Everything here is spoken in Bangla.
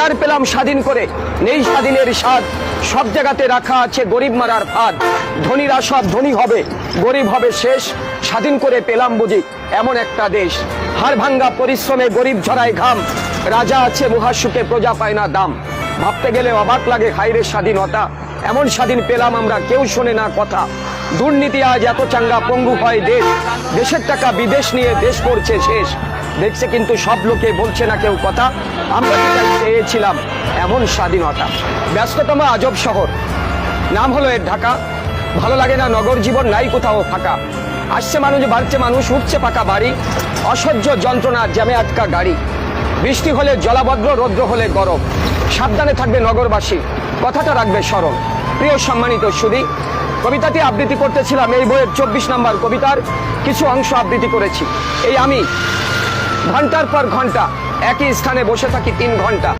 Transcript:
আর পেলাম স্বাধীন করে, নেই স্বাধীনের স্বাদ, সব জায়গাতে রাখা আছে গরিব মারার ফাঁদ। ধনীরা সব ধনী হবে, গরিব হবে শেষ, স্বাধীন করে পেলাম বুঝি এমন একটা দেশ। হাড় ভাঙ্গা পরিশ্রমে গরিব ঝরায় ঘাম, রাজা আছে মহাসুখে প্রজা পায় না দাম। ভাবতে গেলে অবাক লাগে হায়রে স্বাধীনতা, এমন স্বাধীন পেলাম আমরা কেউ শোনে না কথা। দুর্নীতি আজ এত চাঙ্গা পঙ্গু হয় দেশ, দেশের টাকা বিদেশ নিয়ে দেশ করছে শেষ। দেখছে কিন্তু সব লোকে বলছে না কেউ কথা, আমরা চেয়েছিলাম এমন স্বাধীনতা। ব্যস্ততম আজব শহর, নাম হলো এর ঢাকা। ভালো লাগে না নগর জীবন, নাই কোথাও ফাঁকা। আসছে মানুষ, বাড়ছে মানুষ, উঠছে পাকা বাড়ি, অসহ্য যন্ত্রণা জ্যামে আটকা গাড়ি। বৃষ্টি হলে জলাবদ্ধ, রৌদ্র হলে গরম, সাবধানে থাকবে নগরবাসী, কথাটা রাখবে স্মরণ। প্রিয় সম্মানিত সুধী, কবিতাটি আবৃত্তি করতেছিলাম এই বইয়ের 24 নম্বর কবিতার কিছু অংশ আবৃত্তি করেছি। এই আমি ঘন্টার পর ঘন্টা একই স্থানে বসে থাকি 3 ঘন্টা।